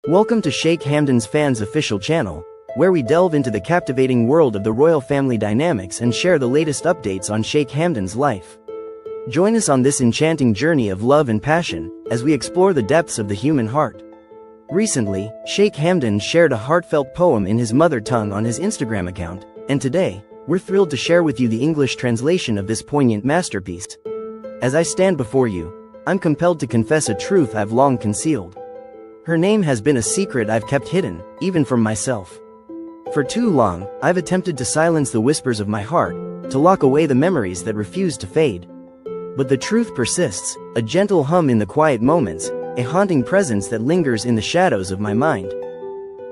Welcome to Sheikh Hamdan's Fans official channel, where we delve into the captivating world of the royal family dynamics and share the latest updates on Sheikh Hamdan's life. Join us on this enchanting journey of love and passion, as we explore the depths of the human heart. Recently, Sheikh Hamdan shared a heartfelt poem in his mother tongue on his Instagram account, and today, we're thrilled to share with you the English translation of this poignant masterpiece. As I stand before you, I'm compelled to confess a truth I've long concealed. Her name has been a secret I've kept hidden, even from myself. For too long, I've attempted to silence the whispers of my heart, to lock away the memories that refuse to fade. But the truth persists, a gentle hum in the quiet moments, a haunting presence that lingers in the shadows of my mind.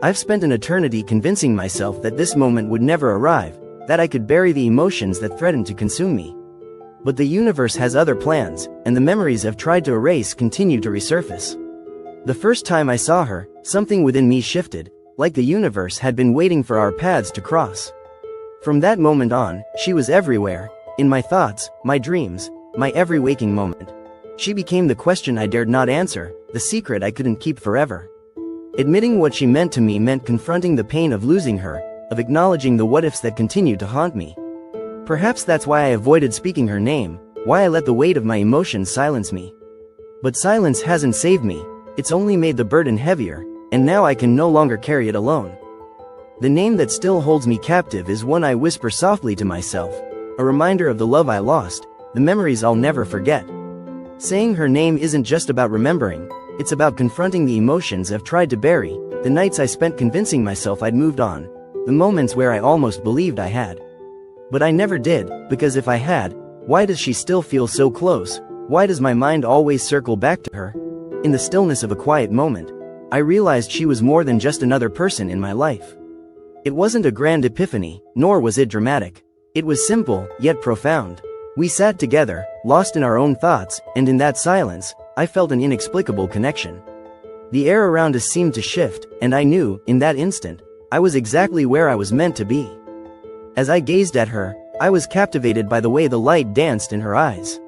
I've spent an eternity convincing myself that this moment would never arrive, that I could bury the emotions that threaten to consume me. But the universe has other plans, and the memories I've tried to erase continue to resurface. The first time I saw her, something within me shifted, like the universe had been waiting for our paths to cross. From that moment on, she was everywhere, in my thoughts, my dreams, my every waking moment. She became the question I dared not answer, the secret I couldn't keep forever. Admitting what she meant to me meant confronting the pain of losing her, of acknowledging the what-ifs that continued to haunt me. Perhaps that's why I avoided speaking her name, why I let the weight of my emotions silence me. But silence hasn't saved me. It's only made the burden heavier, and now I can no longer carry it alone. The name that still holds me captive is one I whisper softly to myself, a reminder of the love I lost, the memories I'll never forget. Saying her name isn't just about remembering, it's about confronting the emotions I've tried to bury, the nights I spent convincing myself I'd moved on, the moments where I almost believed I had. But I never did, because if I had, why does she still feel so close? Why does my mind always circle back to her? In the stillness of a quiet moment, I realized she was more than just another person in my life. It wasn't a grand epiphany, nor was it dramatic. It was simple, yet profound. We sat together, lost in our own thoughts, and in that silence, I felt an inexplicable connection. The air around us seemed to shift, and I knew, in that instant, I was exactly where I was meant to be. As I gazed at her, I was captivated by the way the light danced in her eyes.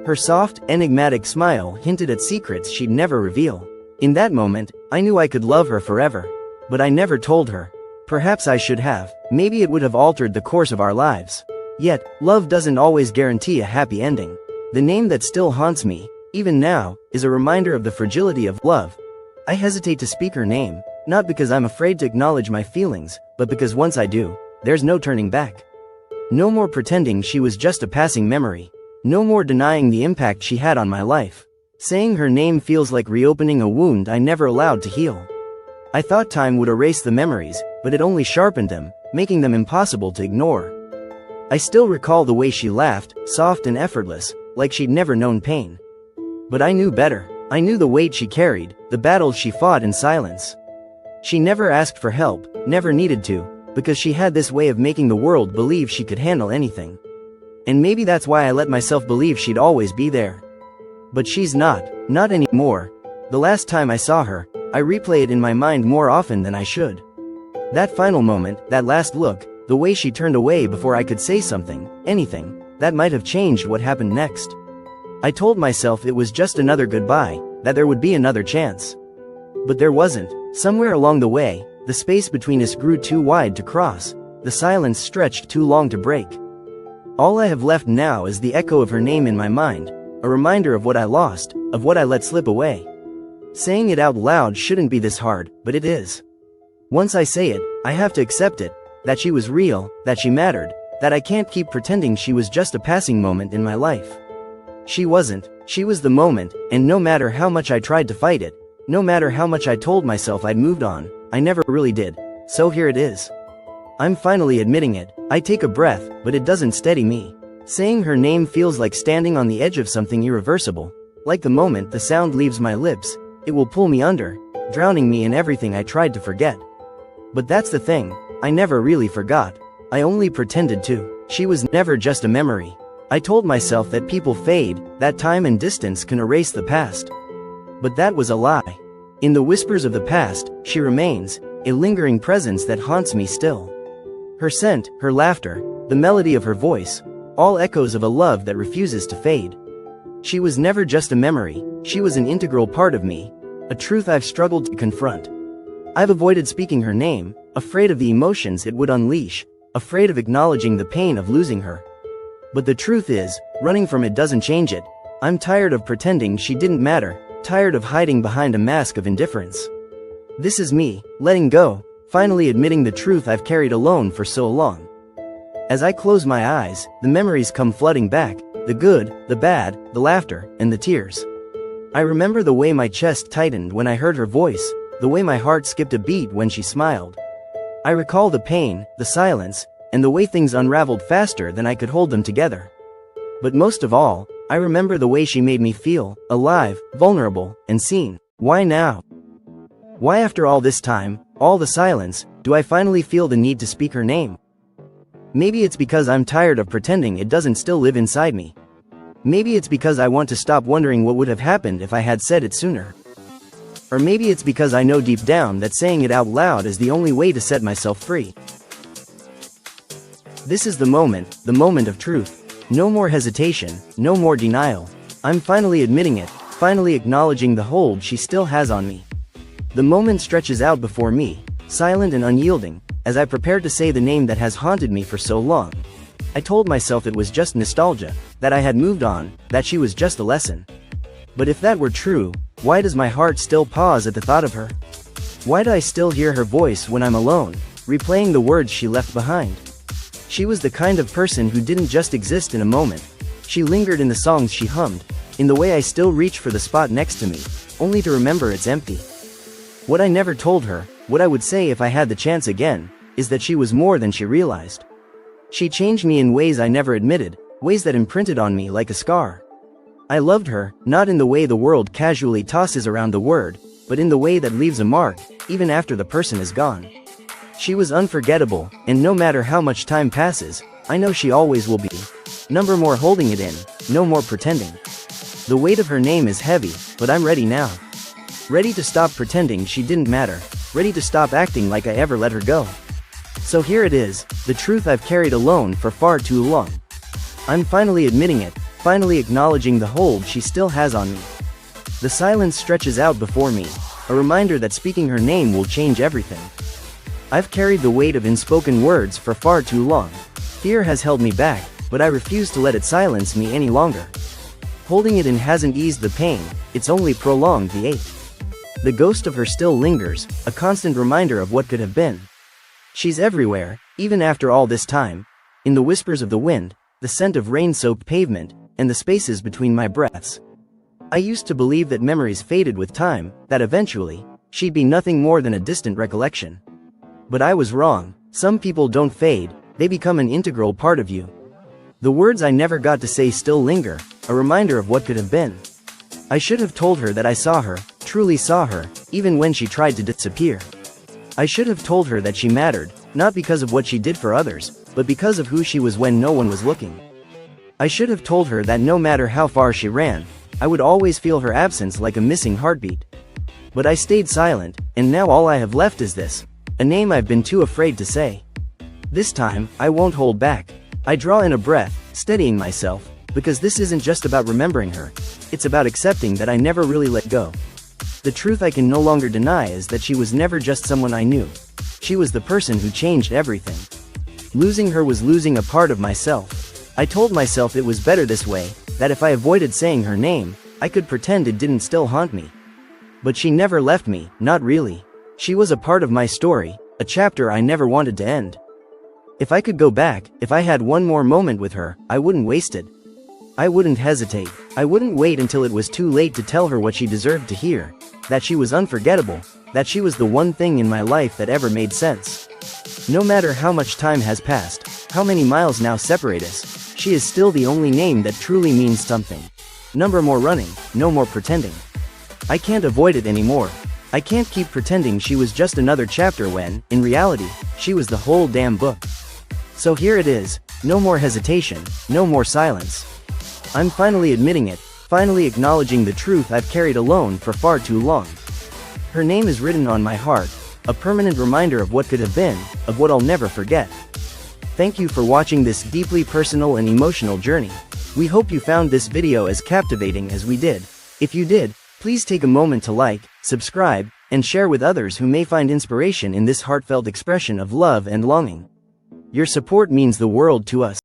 Her soft, enigmatic smile hinted at secrets she'd never reveal. In that moment, I knew I could love her forever. But I never told her. Perhaps I should have. Maybe it would have altered the course of our lives. Yet, love doesn't always guarantee a happy ending. The name that still haunts me, even now, is a reminder of the fragility of love. I hesitate to speak her name, not because I'm afraid to acknowledge my feelings, but because once I do, there's no turning back. No more pretending she was just a passing memory. No more denying the impact she had on my life. Saying her name feels like reopening a wound I never allowed to heal. I thought time would erase the memories, but it only sharpened them, making them impossible to ignore. I still recall the way she laughed, soft and effortless, like she'd never known pain. But I knew better. I knew the weight she carried, the battles she fought in silence. She never asked for help, never needed to, because she had this way of making the world believe she could handle anything. And maybe that's why I let myself believe she'd always be there. But she's not anymore. The last time I saw her, I replay it in my mind more often than I should. That final moment, that last look, the way she turned away before I could say something, anything, that might have changed what happened next. I told myself it was just another goodbye, that there would be another chance. But there wasn't. Somewhere along the way, the space between us grew too wide to cross, the silence stretched too long to break. All I have left now is the echo of her name in my mind, a reminder of what I lost, of what I let slip away. Saying it out loud shouldn't be this hard, but it is. Once I say it, I have to accept it, that she was real, that she mattered, that I can't keep pretending she was just a passing moment in my life. She wasn't. She was the moment, and no matter how much I tried to fight it, no matter how much I told myself I'd moved on, I never really did. So here it is. I'm finally admitting it. I take a breath, but it doesn't steady me. Saying her name feels like standing on the edge of something irreversible. Like the moment the sound leaves my lips, it will pull me under, drowning me in everything I tried to forget. But that's the thing, I never really forgot. I only pretended to. She was never just a memory. I told myself that people fade, that time and distance can erase the past. But that was a lie. In the whispers of the past, she remains, a lingering presence that haunts me still. Her scent, her laughter, the melody of her voice, all echoes of a love that refuses to fade. She was never just a memory, she was an integral part of me, a truth I've struggled to confront, I've avoided speaking her name, afraid of the emotions it would unleash, afraid of acknowledging the pain of losing her. But the truth is, running from it doesn't change it. I'm tired of pretending she didn't matter, tired of hiding behind a mask of indifference. This is me, letting go, finally admitting the truth I've carried alone for so long. As I close my eyes, the memories come flooding back, the good, the bad, the laughter, and the tears. I remember the way my chest tightened when I heard her voice, the way my heart skipped a beat when she smiled. I recall the pain, the silence, and the way things unraveled faster than I could hold them together. But most of all, I remember the way she made me feel, alive, vulnerable, and seen. Why now? Why after all this time, all the silence, do I finally feel the need to speak her name? Maybe it's because I'm tired of pretending it doesn't still live inside me. Maybe it's because I want to stop wondering what would have happened if I had said it sooner. Or maybe it's because I know deep down that saying it out loud is the only way to set myself free. This is the moment of truth. No more hesitation, no more denial. I'm finally admitting it, finally acknowledging the hold she still has on me. The moment stretches out before me, silent and unyielding, as I prepare to say the name that has haunted me for so long. I told myself it was just nostalgia, that I had moved on, that she was just a lesson. But if that were true, why does my heart still pause at the thought of her? Why do I still hear her voice when I'm alone, replaying the words she left behind? She was the kind of person who didn't just exist in a moment. She lingered in the songs she hummed, in the way I still reach for the spot next to me, only to remember it's empty. What I never told her, what I would say if I had the chance again, is that she was more than she realized. She changed me in ways I never admitted, ways that imprinted on me like a scar. I loved her, not in the way the world casually tosses around the word, but in the way that leaves a mark, even after the person is gone. She was unforgettable, and no matter how much time passes, I know she always will be. No more holding it in, no more pretending. The weight of her name is heavy, but I'm ready now. Ready to stop pretending she didn't matter, ready to stop acting like I ever let her go. So here it is, the truth I've carried alone for far too long. I'm finally admitting it, finally acknowledging the hold she still has on me. The silence stretches out before me, a reminder that speaking her name will change everything. I've carried the weight of unspoken words for far too long. Fear has held me back, but I refuse to let it silence me any longer. Holding it in hasn't eased the pain, it's only prolonged the ache. The ghost of her still lingers, a constant reminder of what could have been. She's everywhere, even after all this time, in the whispers of the wind, the scent of rain-soaked pavement, and the spaces between my breaths. I used to believe that memories faded with time, that eventually, she'd be nothing more than a distant recollection. But I was wrong. Some people don't fade, they become an integral part of you. The words I never got to say still linger, a reminder of what could have been. I should have told her that I saw her, truly saw her, even when she tried to disappear. I should have told her that she mattered, not because of what she did for others, but because of who she was when no one was looking. I should have told her that no matter how far she ran, I would always feel her absence like a missing heartbeat. But I stayed silent, and now all I have left is this, a name I've been too afraid to say. This time, I won't hold back. I draw in a breath, steadying myself, because this isn't just about remembering her, it's about accepting that I never really let go. The truth I can no longer deny is that she was never just someone I knew. She was the person who changed everything. Losing her was losing a part of myself. I told myself it was better this way, that if I avoided saying her name, I could pretend it didn't still haunt me. But she never left me, not really. She was a part of my story, a chapter I never wanted to end. If I could go back, if I had one more moment with her, I wouldn't waste it. I wouldn't hesitate. I wouldn't wait until it was too late to tell her what she deserved to hear. That she was unforgettable, that she was the one thing in my life that ever made sense. No matter how much time has passed, how many miles now separate us, she is still the only name that truly means something. No more running, no more pretending. I can't avoid it anymore. I can't keep pretending she was just another chapter when, in reality, she was the whole damn book. So here it is, no more hesitation, no more silence. I'm finally admitting it, finally acknowledging the truth I've carried alone for far too long. Her name is written on my heart, a permanent reminder of what could have been, of what I'll never forget. Thank you for watching this deeply personal and emotional journey. We hope you found this video as captivating as we did. If you did, please take a moment to like, subscribe, and share with others who may find inspiration in this heartfelt expression of love and longing. Your support means the world to us.